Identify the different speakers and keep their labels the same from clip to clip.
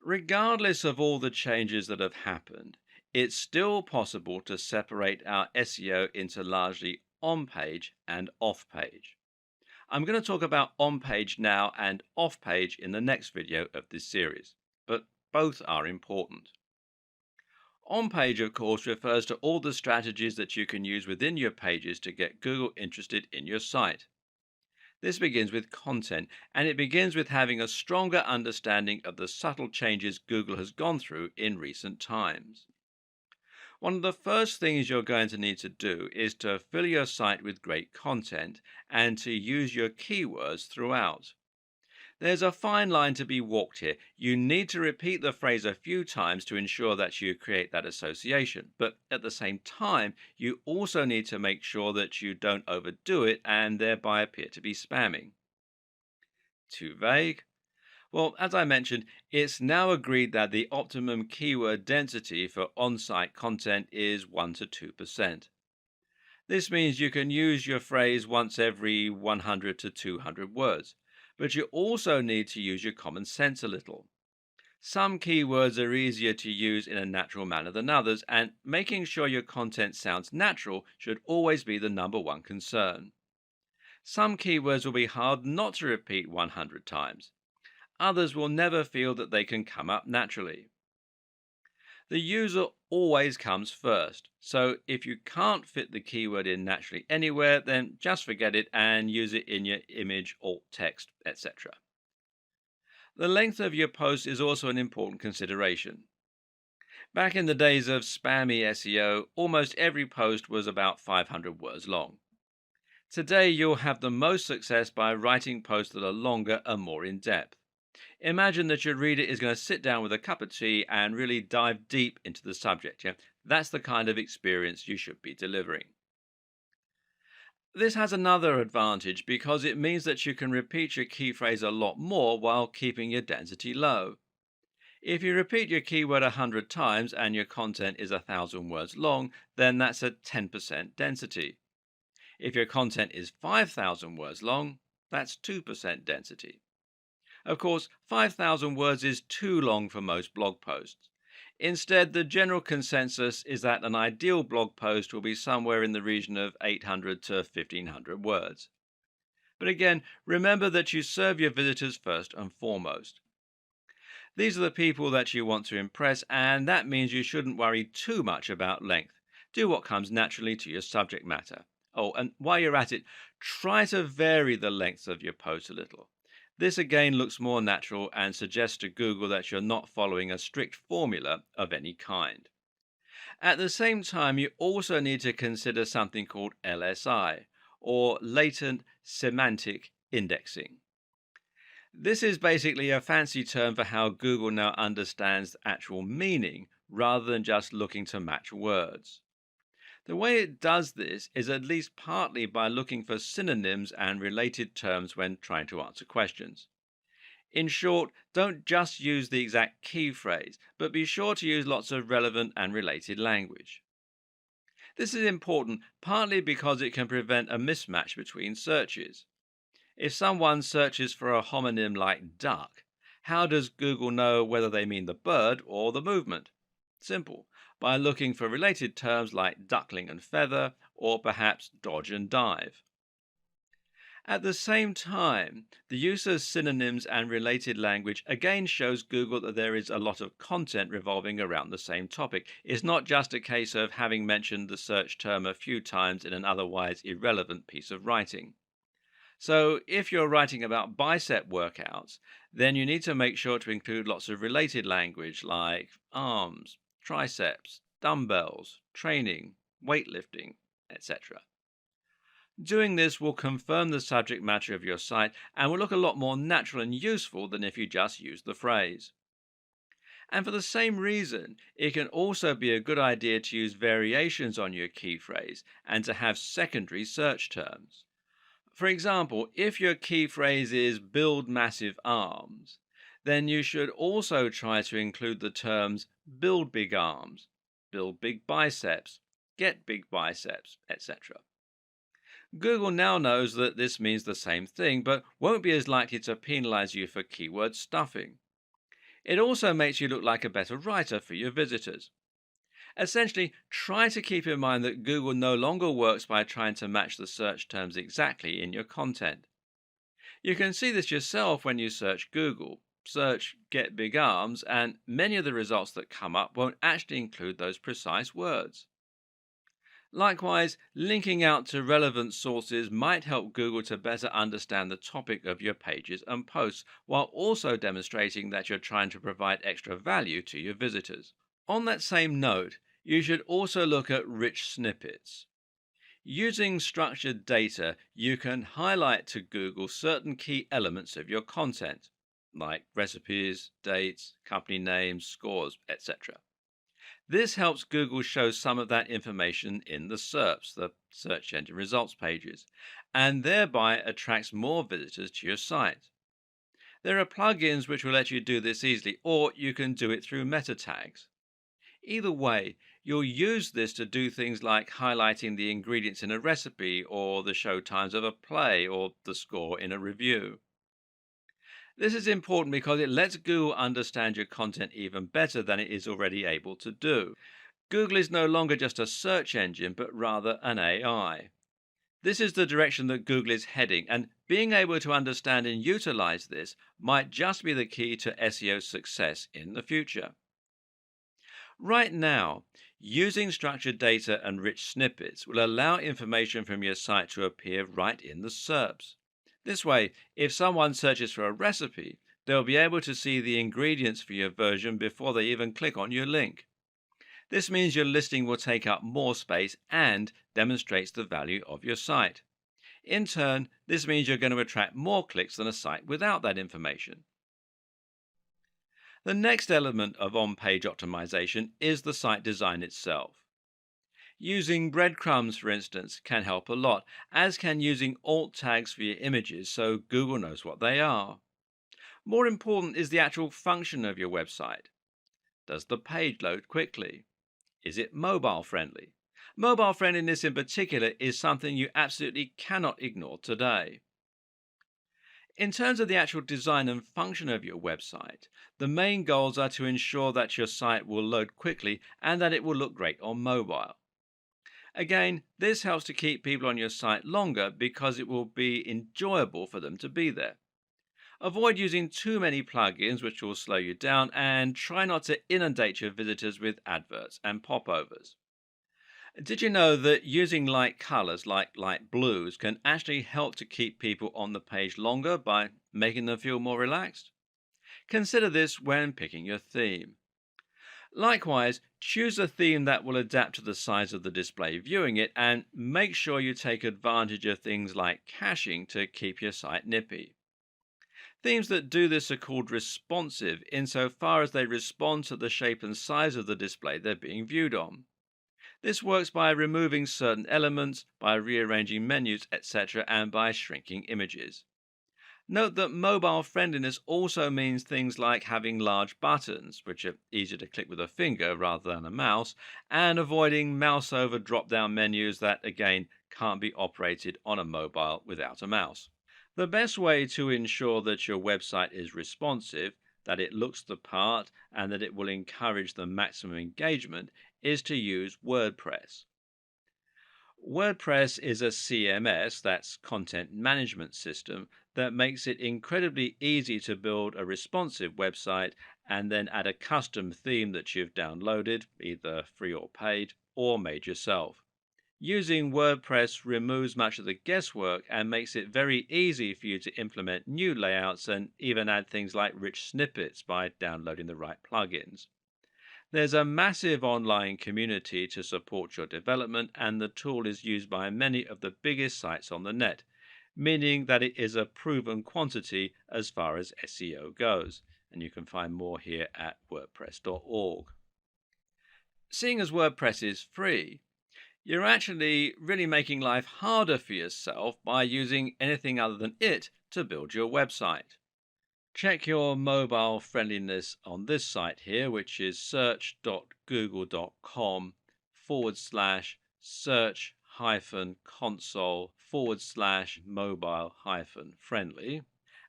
Speaker 1: Regardless of all the changes that have happened, it's still possible to separate our SEO into largely on page and off page. I'm going to talk about on page now and off page in the next video of this series, but both are important. On page, of course, refers to all the strategies that you can use within your pages to get Google interested in your site. This begins with content, and it begins with having a stronger understanding of the subtle changes Google has gone through in recent times. One of the first things you're going to need to do is to fill your site with great content and to use your keywords throughout. There's a fine line to be walked here. You need to repeat the phrase a few times to ensure that you create that association. But at the same time, you also need to make sure that you don't overdo it and thereby appear to be spamming. Too vague? Well, as I mentioned, it's now agreed that the optimum keyword density for on site content is 1 to 2%. This means you can use your phrase once every 100 to 200 words, but you also need to use your common sense a little. Some keywords are easier to use in a natural manner than others, and making sure your content sounds natural should always be the number one concern. Some keywords will be hard not to repeat 100 times. Others will never feel that they can come up naturally. The user always comes first, so if you can't fit the keyword in naturally anywhere, then just forget it and use it in your image, alt text, etc. The length of your post is also an important consideration. Back in the days of spammy SEO, almost every post was about 500 words long. Today, you'll have the most success by writing posts that are longer and more in depth. Imagine that your reader is going to sit down with a cup of tea and really dive deep into the subject. Yeah? That's the kind of experience you should be delivering. This has another advantage because it means that you can repeat your key phrase a lot more while keeping your density low. If you repeat your keyword 100 times and your content is 1,000 words long, then that's a 10% density. If your content is 5,000 words long, that's 2% density. Of course, 5,000 words is too long for most blog posts. Instead, the general consensus is that an ideal blog post will be somewhere in the region of 800 to 1,500 words. But again, remember that you serve your visitors first and foremost. These are the people that you want to impress, and that means you shouldn't worry too much about length. Do what comes naturally to your subject matter. Oh, and while you're at it, try to vary the length of your post a little. This again looks more natural and suggests to Google that you're not following a strict formula of any kind. At the same time, you also need to consider something called LSI, or latent semantic indexing. This is basically a fancy term for how Google now understands actual meaning rather than just looking to match words. The way it does this is at least partly by looking for synonyms and related terms when trying to answer questions. In short, don't just use the exact key phrase, but be sure to use lots of relevant and related language. This is important partly because it can prevent a mismatch between searches. If someone searches for a homonym like duck, how does Google know whether they mean the bird or the movement? Simple, by looking for related terms like duckling and feather, or perhaps dodge and dive. At the same time, the use of synonyms and related language again shows Google that there is a lot of content revolving around the same topic. It's not just a case of having mentioned the search term a few times in an otherwise irrelevant piece of writing. So, if you're writing about bicep workouts, then you need to make sure to include lots of related language like arms, triceps, dumbbells, training, weightlifting, etc. Doing this will confirm the subject matter of your site and will look a lot more natural and useful than if you just use the phrase. And for the same reason, it can also be a good idea to use variations on your key phrase and to have secondary search terms. For example, if your key phrase is build massive arms, then you should also try to include the terms build big arms, build big biceps, get big biceps, etc. Google now knows that this means the same thing, but won't be as likely to penalize you for keyword stuffing. It also makes you look like a better writer for your visitors. Essentially, try to keep in mind that Google no longer works by trying to match the search terms exactly in your content. You can see this yourself when you search Google. Search get big arms, and many of the results that come up won't actually include those precise words. Likewise, linking out to relevant sources might help Google to better understand the topic of your pages and posts, while also demonstrating that you're trying to provide extra value to your visitors. On that same note, you should also look at rich snippets. Using structured data, you can highlight to Google certain key elements of your content, like recipes, dates, company names, scores, etc. This helps Google show some of that information in the SERPs, the search engine results pages, and thereby attracts more visitors to your site. There are plugins which will let you do this easily, or you can do it through meta tags. Either way, you'll use this to do things like highlighting the ingredients in a recipe, or the show times of a play, or the score in a review. This is important because it lets Google understand your content even better than it is already able to do. Google is no longer just a search engine, but rather an AI. This is the direction that Google is heading, and being able to understand and utilize this might just be the key to SEO success in the future. Right now, using structured data and rich snippets will allow information from your site to appear right in the SERPs. This way, if someone searches for a recipe, they'll be able to see the ingredients for your version before they even click on your link. This means your listing will take up more space and demonstrates the value of your site. In turn, this means you're going to attract more clicks than a site without that information. The next element of on page optimization is the site design itself. Using breadcrumbs, for instance, can help a lot, as can using alt tags for your images so Google knows what they are. More important is the actual function of your website. Does the page load quickly? Is it mobile friendly? Mobile friendliness in particular is something you absolutely cannot ignore today. In terms of the actual design and function of your website, the main goals are to ensure that your site will load quickly and that it will look great on mobile. Again, this helps to keep people on your site longer because it will be enjoyable for them to be there. Avoid using too many plugins which will slow you down, and try not to inundate your visitors with adverts and popovers. Did you know that using light colors like light blues can actually help to keep people on the page longer by making them feel more relaxed? Consider this when picking your theme. Likewise, choose a theme that will adapt to the size of the display viewing it, and make sure you take advantage of things like caching to keep your site nippy. Themes that do this are called responsive insofar as they respond to the shape and size of the display they're being viewed on. This works by removing certain elements, by rearranging menus, etc., and by shrinking images. Note that mobile friendliness also means things like having large buttons, which are easier to click with a finger rather than a mouse, and avoiding mouse over drop down menus that, again, can't be operated on a mobile without a mouse. The best way to ensure that your website is responsive, that it looks the part, and that it will encourage the maximum engagement is to use WordPress. WordPress is a CMS, that's content management system, that makes it incredibly easy to build a responsive website and then add a custom theme that you've downloaded, either free or paid, or made yourself. Using WordPress removes much of the guesswork and makes it very easy for you to implement new layouts and even add things like rich snippets by downloading the right plugins. There's a massive online community to support your development, and the tool is used by many of the biggest sites on the net, meaning that it is a proven quantity as far as SEO goes. And you can find more here at wordpress.org. Seeing as WordPress is free, you're actually really making life harder for yourself by using anything other than it to build your website. Check your mobile friendliness on this site here, which is search.google.com/search console/mobile friendly,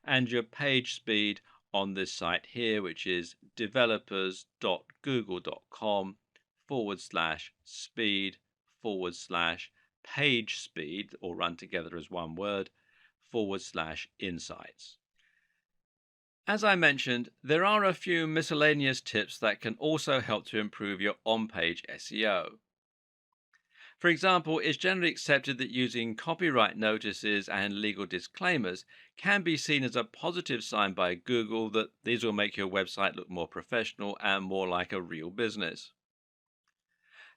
Speaker 1: and your page speed on this site here, which is developers.google.com/speed page speed, all run together as one word, /insights. As I mentioned, there are a few miscellaneous tips that can also help to improve your on-page SEO. For example, it's generally accepted that using copyright notices and legal disclaimers can be seen as a positive sign by Google that these will make your website look more professional and more like a real business.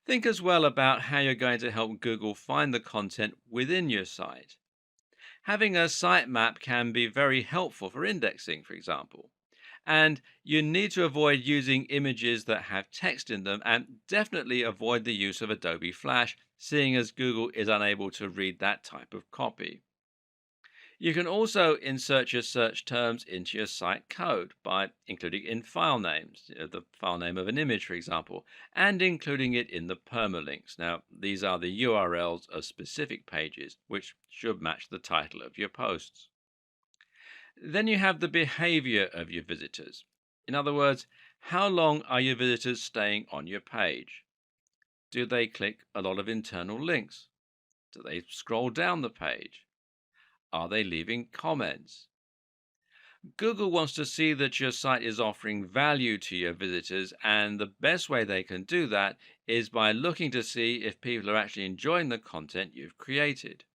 Speaker 1: Think as well about how you're going to help Google find the content within your site. Having a sitemap can be very helpful for indexing, for example. And you need to avoid using images that have text in them and definitely avoid the use of Adobe Flash, seeing as Google is unable to read that type of copy. You can also insert your search terms into your site code by including in file names, the file name of an image, for example, and including it in the permalinks. Now, these are the URLs of specific pages, which should match the title of your posts. Then you have the behavior of your visitors. In other words, how long are your visitors staying on your page? Do they click a lot of internal links? Do they scroll down the page? Are they leaving comments? Google wants to see that your site is offering value to your visitors, and the best way they can do that is by looking to see if people are actually enjoying the content you've created.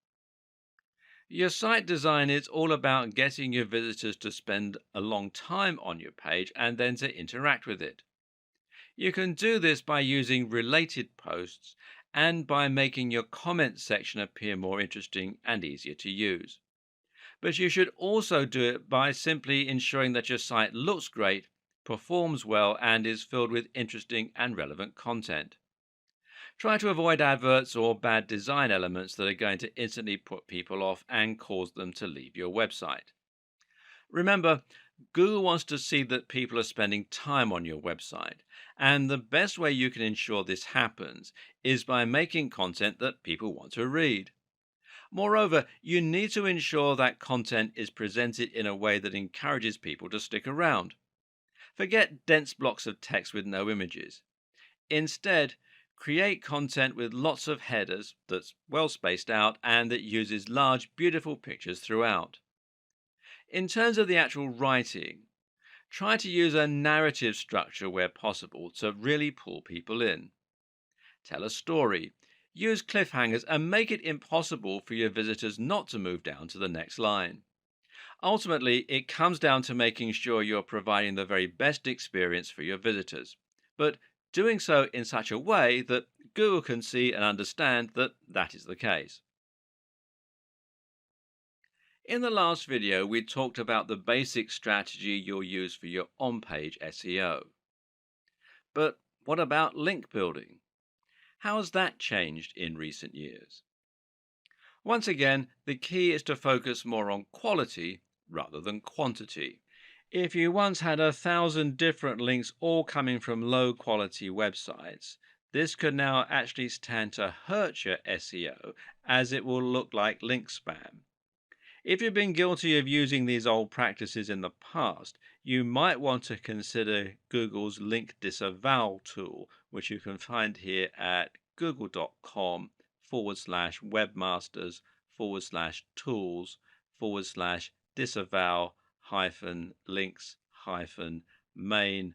Speaker 1: Your site design is all about getting your visitors to spend a long time on your page and then to interact with it. You can do this by using related posts and by making your comments section appear more interesting and easier to use. But you should also do it by simply ensuring that your site looks great, performs well, and is filled with interesting and relevant content. Try to avoid adverts or bad design elements that are going to instantly put people off and cause them to leave your website. Remember, Google wants to see that people are spending time on your website, and the best way you can ensure this happens is by making content that people want to read. Moreover, you need to ensure that content is presented in a way that encourages people to stick around. Forget dense blocks of text with no images. Instead, create content with lots of headers that's well spaced out and that uses large, beautiful pictures throughout. In terms of the actual writing, try to use a narrative structure where possible to really pull people in. Tell a story, use cliffhangers, and make it impossible for your visitors not to move down to the next line. Ultimately, it comes down to making sure you're providing the very best experience for your visitors, but doing so in such a way that Google can see and understand that that is the case. In the last video, we talked about the basic strategy you'll use for your on-page SEO. But what about link building? How has that changed in recent years? Once again, the key is to focus more on quality rather than quantity. If you once had 1,000 different links all coming from low quality websites, this could now actually stand to hurt your SEO as it will look like link spam. If you've been guilty of using these old practices in the past, you might want to consider Google's link disavow tool, which you can find here at google.com/webmasters/tools/disavow links main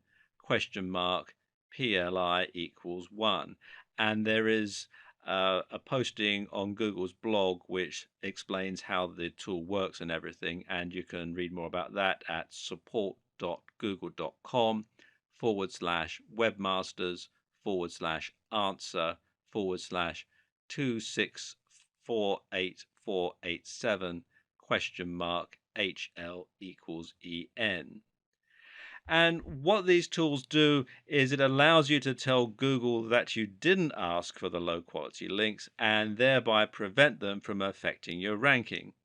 Speaker 1: $PLI equals 1. And there is a posting on Google's blog which explains how the tool works and everything, and you can read more about that at support.google.com/webmasters/answer/2648487 HL equals EN. And what these tools do is it allows you to tell Google that you didn't ask for the low quality links and thereby prevent them from affecting your ranking.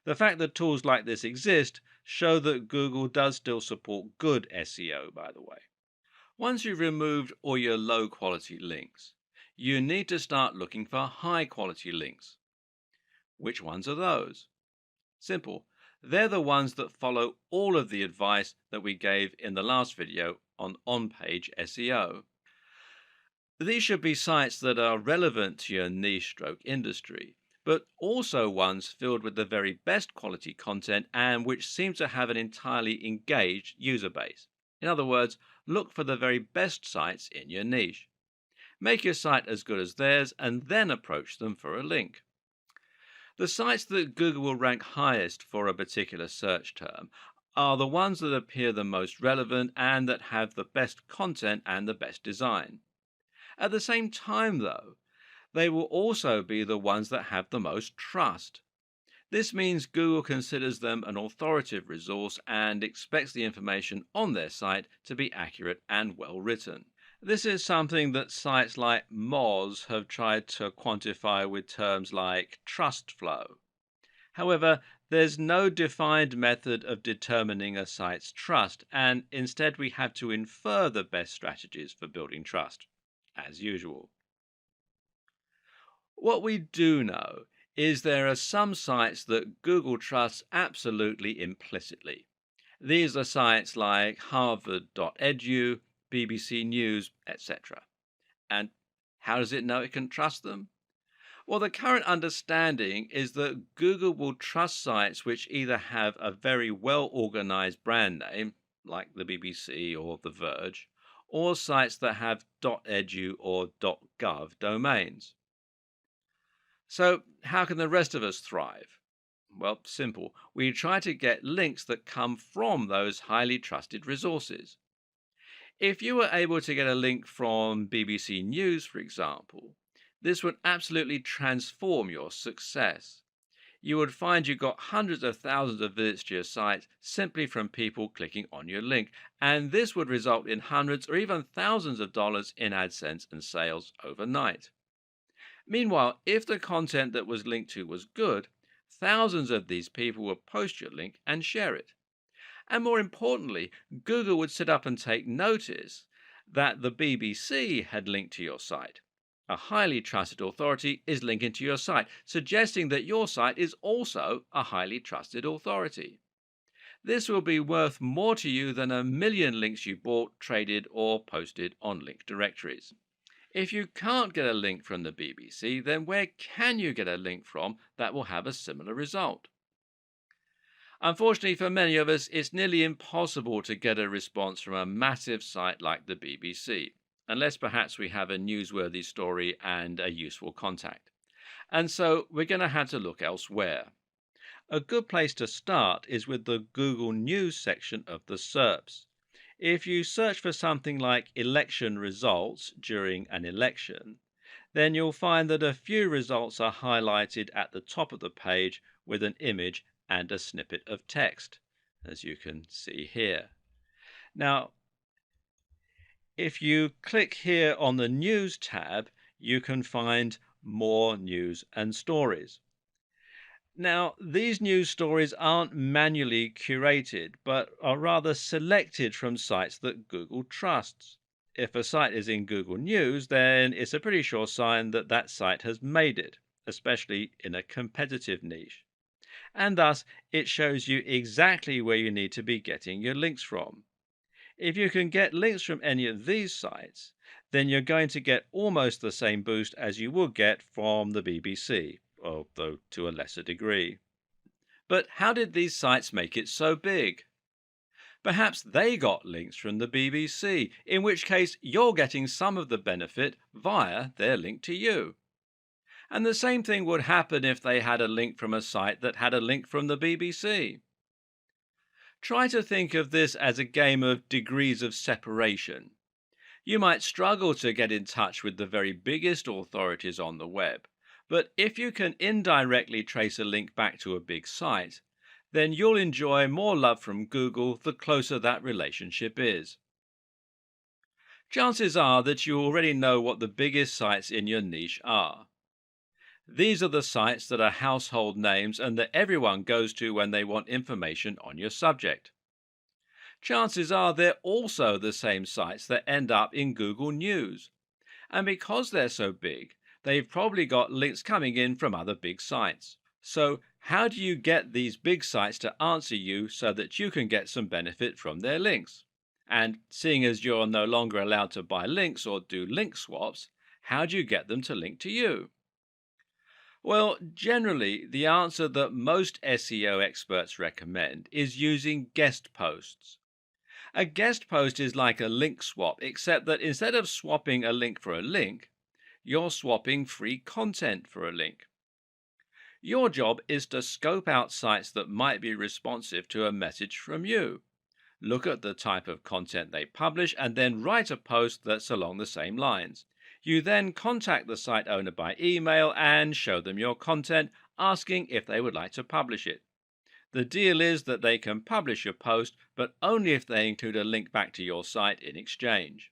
Speaker 1: The fact that tools like this exist show that Google does still support good SEO, by the way. Once you've removed all your low quality links, you need to start looking for high quality links. Which ones are those? Simple. They're the ones that follow all of the advice that we gave in the last video on on-page SEO. These should be sites that are relevant to your niche stroke industry, but also ones filled with the very best quality content and which seem to have an entirely engaged user base. In other words, look for the very best sites in your niche. Make your site as good as theirs and then approach them for a link. The sites that Google will rank highest for a particular search term are the ones that appear the most relevant and that have the best content and the best design. At the same time, though, they will also be the ones that have the most trust. This means Google considers them an authoritative resource and expects the information on their site to be accurate and well written. This is something that sites like Moz have tried to quantify with terms like trust flow. However, there's no defined method of determining a site's trust, and instead we have to infer the best strategies for building trust, as usual. What we do know is there are some sites that Google trusts absolutely implicitly. These are sites like harvard.edu, BBC News, etc. And how does it know it can trust them? Well, the current understanding is that Google will trust sites which either have a very well organized brand name, like the BBC or The Verge, or sites that have .edu or .gov domains. So, how can the rest of us thrive? Well, simple. We try to get links that come from those highly trusted resources. If you were able to get a link from BBC News, for example, this would absolutely transform your success. You would find you got hundreds of thousands of visits to your site simply from people clicking on your link, and this would result in hundreds or even thousands of dollars in AdSense and sales overnight. Meanwhile, if the content that was linked to was good, thousands of these people would post your link and share it. And more importantly, Google would sit up and take notice that the BBC had linked to your site. A highly trusted authority is linking to your site, suggesting that your site is also a highly trusted authority. This will be worth more to you than a million links you bought, traded, or posted on link directories. If you can't get a link from the BBC, then where can you get a link from that will have a similar result? Unfortunately for many of us, it's nearly impossible to get a response from a massive site like the BBC, unless perhaps we have a newsworthy story and a useful contact. And so we're going to have to look elsewhere. A good place to start is with the Google News section of the SERPs. If you search for something like election results during an election, then you'll find that a few results are highlighted at the top of the page with an image and a snippet of text, as you can see here. Now, if you click here on the News tab, you can find more news and stories. Now, these news stories aren't manually curated, but are rather selected from sites that Google trusts. If a site is in Google News, then it's a pretty sure sign that that site has made it, especially in a competitive niche. And thus it shows you exactly where you need to be getting your links from. If you can get links from any of these sites, then you're going to get almost the same boost as you would get from the BBC, although to a lesser degree. But how did these sites make it so big? Perhaps they got links from the BBC, in which case you're getting some of the benefit via their link to you. And the same thing would happen if they had a link from a site that had a link from the BBC. Try to think of this as a game of degrees of separation. You might struggle to get in touch with the very biggest authorities on the web, but if you can indirectly trace a link back to a big site, then you'll enjoy more love from Google the closer that relationship is. Chances are that you already know what the biggest sites in your niche are. These are the sites that are household names and that everyone goes to when they want information on your subject. Chances are they're also the same sites that end up in Google News. And because they're so big, they've probably got links coming in from other big sites. So How do you get these big sites to answer you so that you can get some benefit from their links? And seeing as you're no longer allowed to buy links or do link swaps, how do you get them to link to you? Well, generally, the answer that most SEO experts recommend is using guest posts. A guest post is like a link swap, except that instead of swapping a link for a link, you're swapping free content for a link. Your job is to scope out sites that might be responsive to a message from you. Look at the type of content they publish and then write a post that's along the same lines. You then contact the site owner by email and show them your content, asking if they would like to publish it. The deal is that they can publish your post, but only if they include a link back to your site in exchange.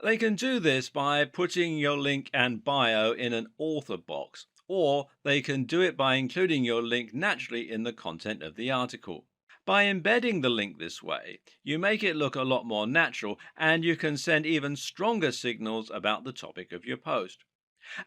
Speaker 1: They can do this by putting your link and bio in an author box, or they can do it by including your link naturally in the content of the article. By embedding the link this way, you make it look a lot more natural and you can send even stronger signals about the topic of your post.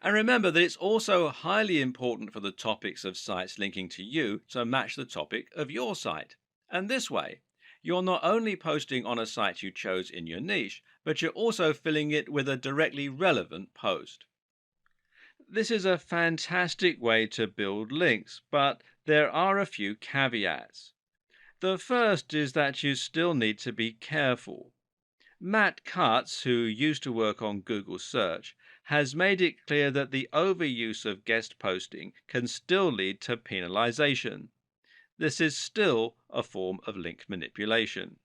Speaker 1: And remember that it's also highly important for the topics of sites linking to you to match the topic of your site. And this way, you're not only posting on a site you chose in your niche, but you're also filling it with a directly relevant post. This is a fantastic way to build links, but there are a few caveats. The first is that you still need to be careful. Matt Cutts, who used to work on Google Search, has made it clear that the overuse of guest posting can still lead to penalization. This is still a form of link manipulation.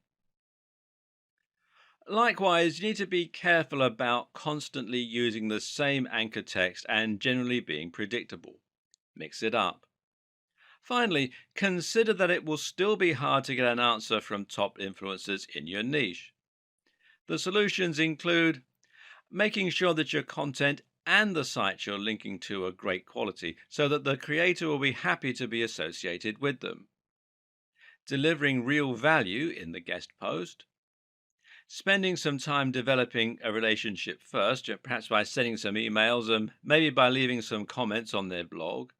Speaker 1: Likewise, you need to be careful about constantly using the same anchor text and generally being predictable. Mix it up. Finally, consider that it will still be hard to get an answer from top influencers in your niche. The solutions include making sure that your content and the sites you're linking to are great quality so that the creator will be happy to be associated with them, delivering real value in the guest post, spending some time developing a relationship first, perhaps by sending some emails and maybe by leaving some comments on their blog,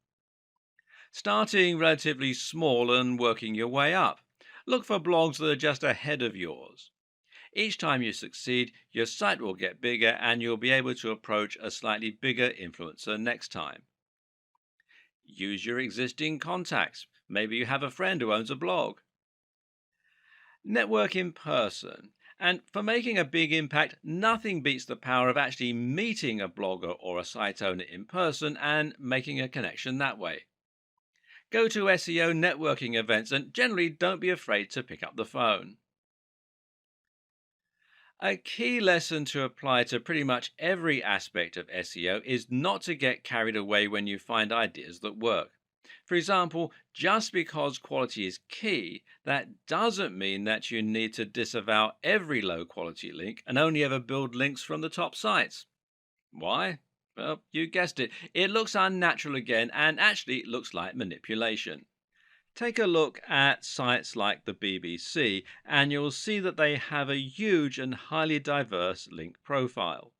Speaker 1: starting relatively small and working your way up. Look for blogs that are just ahead of yours. Each time you succeed, your site will get bigger and you'll be able to approach a slightly bigger influencer next time. Use your existing contacts. Maybe you have a friend who owns a blog. Network in person. And for making a big impact, nothing beats the power of actually meeting a blogger or a site owner in person and making a connection that way. Go to SEO networking events and generally don't be afraid to pick up the phone. A key lesson to apply to pretty much every aspect of SEO is not to get carried away when you find ideas that work. For example, just because quality is key, that doesn't mean that you need to disavow every low quality link and only ever build links from the top sites. Why? Well, you guessed it. It looks unnatural again and actually looks like manipulation. Take a look at sites like the BBC, and you'll see that they have a huge and highly diverse link profile.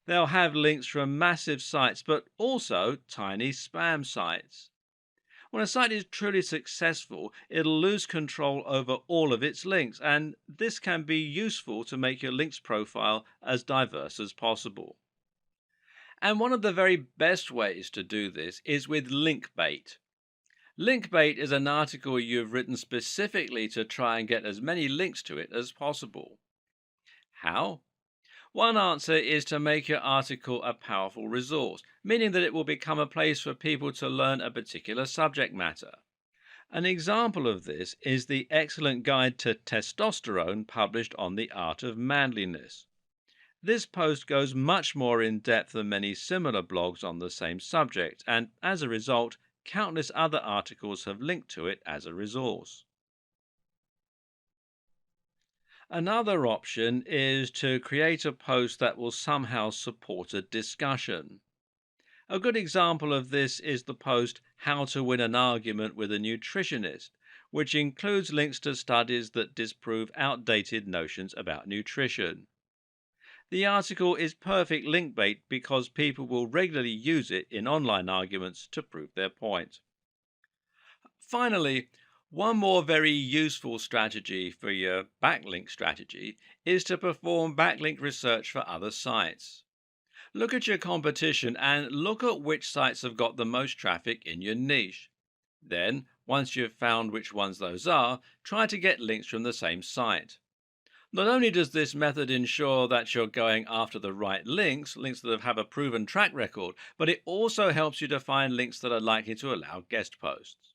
Speaker 1: They'll have links from massive sites, but also tiny spam sites. When a site is truly successful, it'll lose control over all of its links, and this can be useful to make your links profile as diverse as possible. And one of the very best ways to do this is with link bait. Linkbait is an article you've written specifically to try and get as many links to it as possible. How? One answer is to make your article a powerful resource, meaning that it will become a place for people to learn a particular subject matter. An example of this is the excellent guide to testosterone published on the art of manliness. This post goes much more in depth than many similar blogs on the same subject, and as a result, countless other articles have linked to it as a resource. Another option is to create a post that will somehow support a discussion. A good example of this is the post How to Win an Argument with a Nutritionist, which includes links to studies that disprove outdated notions about nutrition. The article is perfect link bait because people will regularly use it in online arguments to prove their point. Finally, one more very useful strategy for your backlink strategy is to perform backlink research for other sites. Look at your competition and look at which sites have got the most traffic in your niche. Then, once you've found which ones those are, try to get links from the same site. Not only does this method ensure that you're going after the right links, links that have a proven track record, but it also helps you to find links that are likely to allow guest posts.